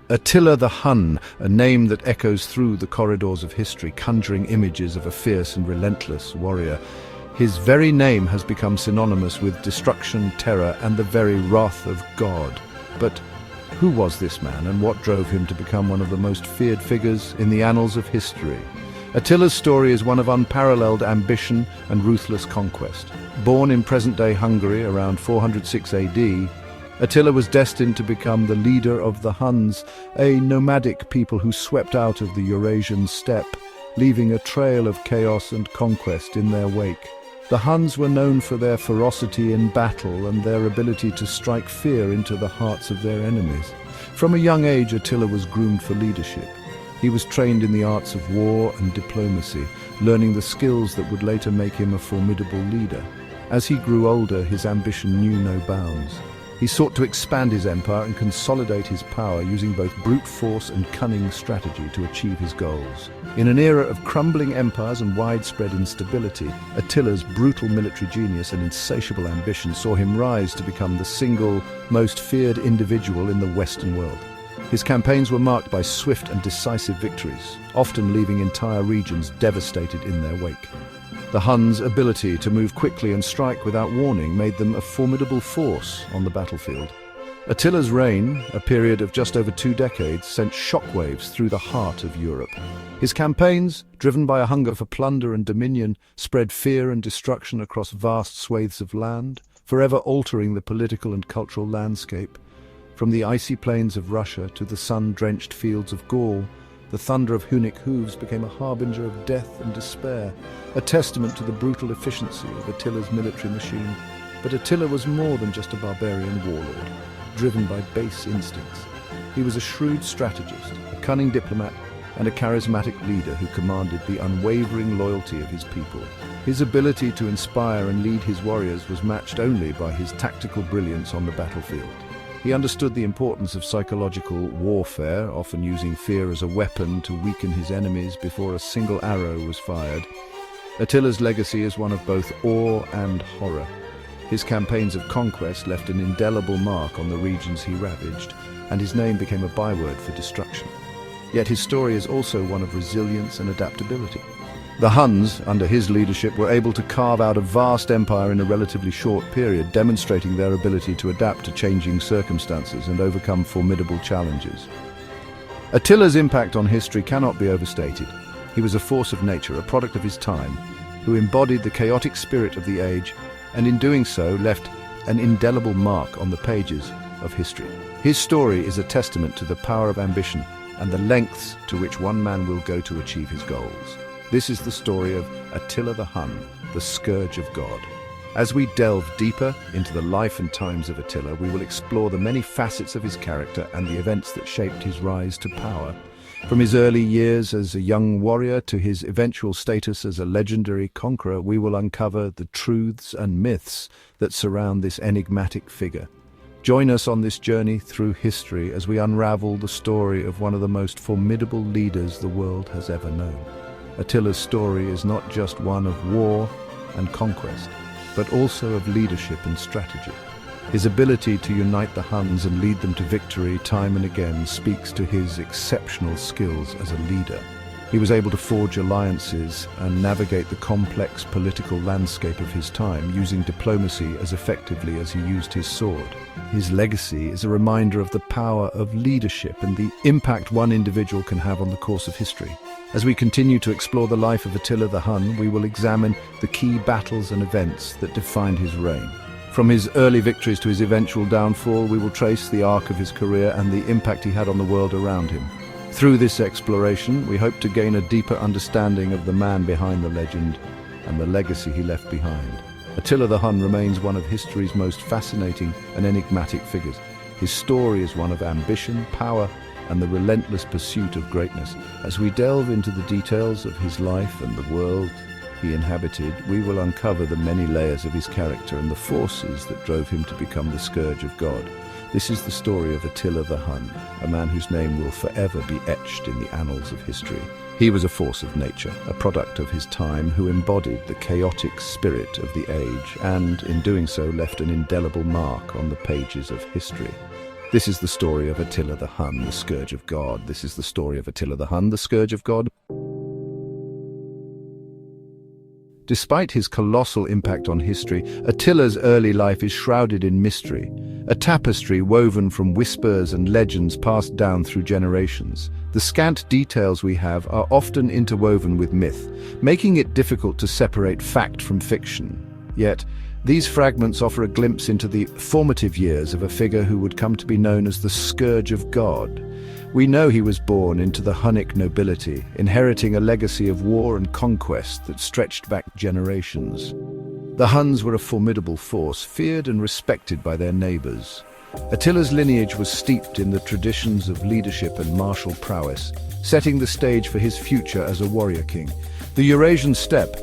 Attila the Hun, a name that echoes through the corridors of history, conjuring images of a fierce and relentless warrior. His very name has become synonymous with destruction, terror, and the very wrath of God. But who was this man, and what drove him to become one of the most feared figures in the annals of history? Attila's story is one of unparalleled ambition and ruthless conquest. Born in present-day Hungary around 406 AD, Attila was destined to become the leader of the Huns, a nomadic people who swept out of the Eurasian steppe, leaving a trail of chaos and conquest in their wake. The Huns were known for their ferocity in battle and their ability to strike fear into the hearts of their enemies. From a young age, Attila was groomed for leadership. He was trained in the arts of war and diplomacy, learning the skills that would later make him a formidable leader. As he grew older, his ambition knew no bounds. He sought to expand his empire and consolidate his power using both brute force and cunning strategy to achieve his goals. In an era of crumbling empires and widespread instability, Attila's brutal military genius and insatiable ambition saw him rise to become the single most feared individual in the Western world. His campaigns were marked by swift and decisive victories, often leaving entire regions devastated in their wake. The Huns' ability to move quickly and strike without warning made them a formidable force on the battlefield. Attila's reign, a period of just over 2 decades, sent shockwaves through the heart of Europe. His campaigns, driven by a hunger for plunder and dominion, spread fear and destruction across vast swathes of land, forever altering the political and cultural landscape. From the icy plains of Russia to the sun-drenched fields of Gaul, the thunder of Hunnic hooves became a harbinger of death and despair, a testament to the brutal efficiency of Attila's military machine. But Attila was more than just a barbarian warlord, driven by base instincts. He was a shrewd strategist, a cunning diplomat, and a charismatic leader who commanded the unwavering loyalty of his people. His ability to inspire and lead his warriors was matched only by his tactical brilliance on the battlefield. He understood the importance of psychological warfare, often using fear as a weapon to weaken his enemies before a single arrow was fired. Attila's legacy is one of both awe and horror. His campaigns of conquest left an indelible mark on the regions he ravaged, and his name became a byword for destruction. Yet his story is also one of resilience and adaptability. The Huns, under his leadership, were able to carve out a vast empire in a relatively short period, demonstrating their ability to adapt to changing circumstances and overcome formidable challenges. Attila's impact on history cannot be overstated. He was a force of nature, a product of his time, who embodied the chaotic spirit of the age, and in doing so left an indelible mark on the pages of history. His story is a testament to the power of ambition and the lengths to which one man will go to achieve his goals. This is the story of Attila the Hun, the scourge of God. As we delve deeper into the life and times of Attila, we will explore the many facets of his character and the events that shaped his rise to power. From his early years as a young warrior to his eventual status as a legendary conqueror, we will uncover the truths and myths that surround this enigmatic figure. Join us on this journey through history as we unravel the story of one of the most formidable leaders the world has ever known. Attila's story is not just one of war and conquest, but also of leadership and strategy. His ability to unite the Huns and lead them to victory time and again speaks to his exceptional skills as a leader. He was able to forge alliances and navigate the complex political landscape of his time, using diplomacy as effectively as he used his sword. His legacy is a reminder of the power of leadership and the impact one individual can have on the course of history. As we continue to explore the life of Attila the Hun, we will examine the key battles and events that defined his reign. From his early victories to his eventual downfall, we will trace the arc of his career and the impact he had on the world around him. Through this exploration, we hope to gain a deeper understanding of the man behind the legend and the legacy he left behind. Attila the Hun remains one of history's most fascinating and enigmatic figures. His story is one of ambition, power, and the relentless pursuit of greatness. As we delve into the details of his life and the world he inhabited, we will uncover the many layers of his character and the forces that drove him to become the scourge of God. This is the story of Attila the Hun, a man whose name will forever be etched in the annals of history. He was a force of nature, a product of his time, who embodied the chaotic spirit of the age and, in doing so, left an indelible mark on the pages of history. This is the story of Attila the Hun, the scourge of God. This is the story of Attila the Hun, the scourge of God. Despite his colossal impact on history, Attila's early life is shrouded in mystery, a tapestry woven from whispers and legends passed down through generations. The scant details we have are often interwoven with myth, making it difficult to separate fact from fiction. Yet, these fragments offer a glimpse into the formative years of a figure who would come to be known as the Scourge of God. We know he was born into the Hunnic nobility, inheriting a legacy of war and conquest that stretched back generations. The Huns were a formidable force, feared and respected by their neighbors. Attila's lineage was steeped in the traditions of leadership and martial prowess, setting the stage for his future as a warrior king. The Eurasian steppe,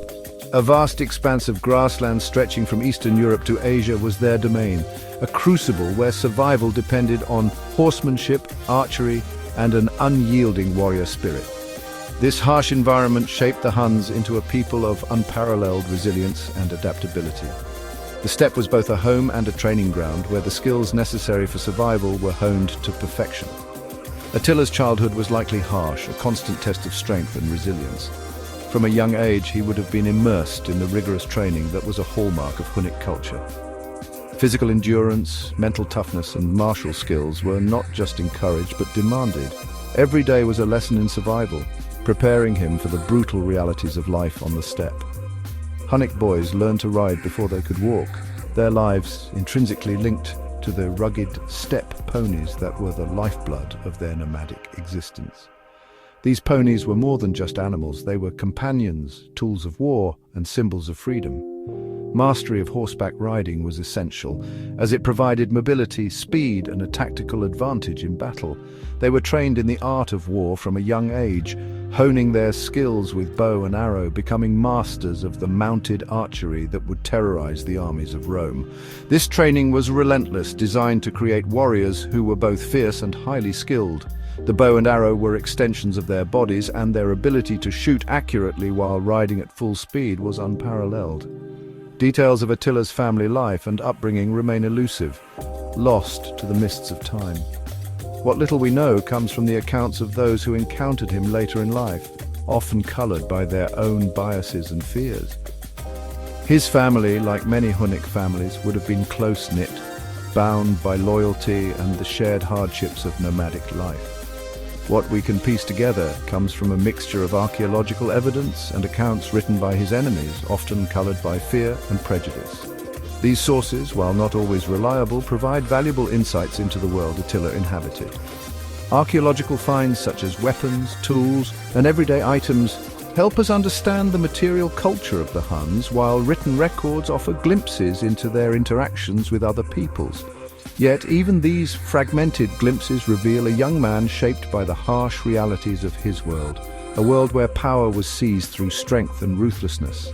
a vast expanse of grassland stretching from Eastern Europe to Asia, was their domain, a crucible where survival depended on horsemanship, archery, and an unyielding warrior spirit. This harsh environment shaped the Huns into a people of unparalleled resilience and adaptability. The steppe was both a home and a training ground where the skills necessary for survival were honed to perfection. Attila's childhood was likely harsh, a constant test of strength and resilience. From a young age, he would have been immersed in the rigorous training that was a hallmark of Hunnic culture. Physical endurance, mental toughness, and martial skills were not just encouraged but demanded. Every day was a lesson in survival, preparing him for the brutal realities of life on the steppe. Hunnic boys learned to ride before they could walk, their lives intrinsically linked to the rugged steppe ponies that were the lifeblood of their nomadic existence. These ponies were more than just animals, they were companions, tools of war, and symbols of freedom. Mastery of horseback riding was essential, as it provided mobility, speed, and a tactical advantage in battle. They were trained in the art of war from a young age, honing their skills with bow and arrow, becoming masters of the mounted archery that would terrorize the armies of Rome. This training was relentless, designed to create warriors who were both fierce and highly skilled. The bow and arrow were extensions of their bodies, and their ability to shoot accurately while riding at full speed was unparalleled. Details of Attila's family life and upbringing remain elusive, lost to the mists of time. What little we know comes from the accounts of those who encountered him later in life, often colored by their own biases and fears. His family, like many Hunnic families, would have been close-knit, bound by loyalty and the shared hardships of nomadic life. What we can piece together comes from a mixture of archaeological evidence and accounts written by his enemies, often colored by fear and prejudice. These sources, while not always reliable, provide valuable insights into the world Attila inhabited. Archaeological finds such as weapons, tools, and everyday items help us understand the material culture of the Huns, while written records offer glimpses into their interactions with other peoples. Yet even these fragmented glimpses reveal a young man shaped by the harsh realities of his world, a world where power was seized through strength and ruthlessness.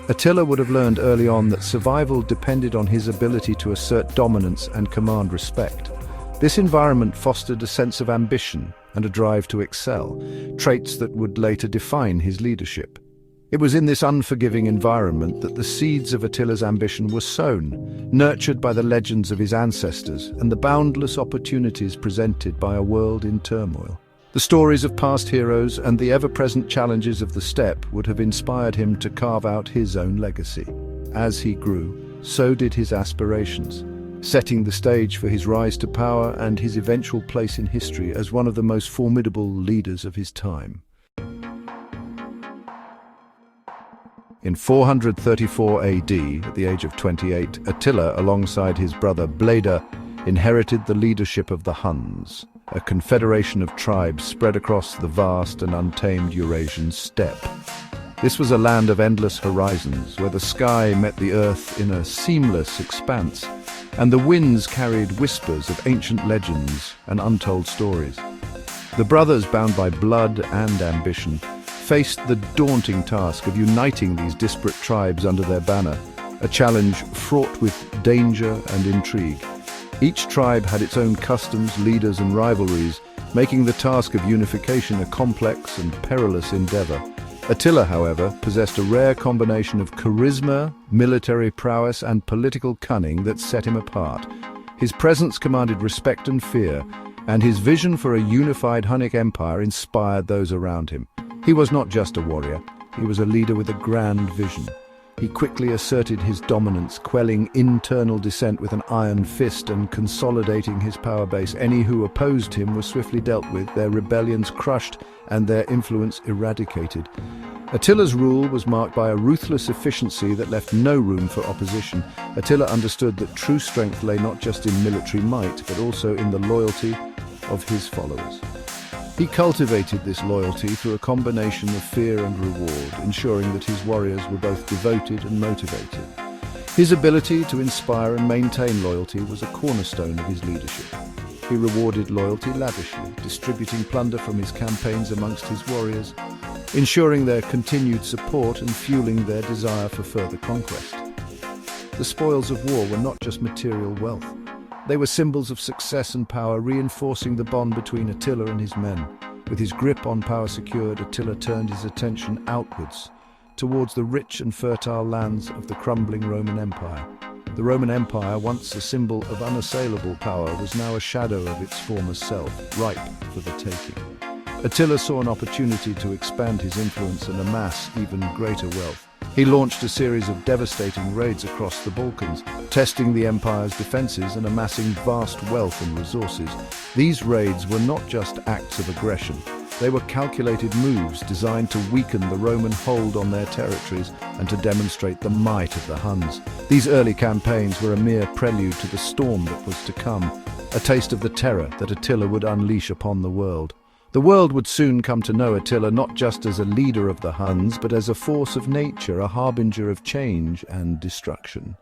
Attila would have learned early on that survival depended on his ability to assert dominance and command respect. This environment fostered a sense of ambition and a drive to excel, traits that would later define his leadership. It was in this unforgiving environment that the seeds of Attila's ambition were sown, nurtured by the legends of his ancestors and the boundless opportunities presented by a world in turmoil. The stories of past heroes and the ever-present challenges of the steppe would have inspired him to carve out his own legacy. As he grew, so did his aspirations, setting the stage for his rise to power and his eventual place in history as one of the most formidable leaders of his time. In 434 AD, at the age of 28, Attila, alongside his brother Bleda, inherited the leadership of the Huns, a confederation of tribes spread across the vast and untamed Eurasian steppe. This was a land of endless horizons, where the sky met the earth in a seamless expanse, and the winds carried whispers of ancient legends and untold stories. The brothers, bound by blood and ambition, faced the daunting task of uniting these disparate tribes under their banner, a challenge fraught with danger and intrigue. Each tribe had its own customs, leaders, and rivalries, making the task of unification a complex and perilous endeavor. Attila, however, possessed a rare combination of charisma, military prowess, and political cunning that set him apart. His presence commanded respect and fear, and his vision for a unified Hunnic empire inspired those around him. He was not just a warrior, he was a leader with a grand vision. He quickly asserted his dominance, quelling internal dissent with an iron fist and consolidating his power base. Any who opposed him were swiftly dealt with, their rebellions crushed, and their influence eradicated. Attila's rule was marked by a ruthless efficiency that left no room for opposition. Attila understood that true strength lay not just in military might, but also in the loyalty of his followers. He cultivated this loyalty through a combination of fear and reward, ensuring that his warriors were both devoted and motivated. His ability to inspire and maintain loyalty was a cornerstone of his leadership. He rewarded loyalty lavishly, distributing plunder from his campaigns amongst his warriors, ensuring their continued support and fueling their desire for further conquest. The spoils of war were not just material wealth. They were symbols of success and power, reinforcing the bond between Attila and his men. With his grip on power secured, Attila turned his attention outwards, towards the rich and fertile lands of the crumbling Roman Empire. The Roman Empire, once a symbol of unassailable power, was now a shadow of its former self, ripe for the taking. Attila saw an opportunity to expand his influence and amass even greater wealth. He launched a series of devastating raids across the Balkans, testing the empire's defenses and amassing vast wealth and resources. These raids were not just acts of aggression. They were calculated moves designed to weaken the Roman hold on their territories and to demonstrate the might of the Huns. These early campaigns were a mere prelude to the storm that was to come, a taste of the terror that Attila would unleash upon the world. The world would soon come to know Attila not just as a leader of the Huns, but as a force of nature, a harbinger of change and destruction.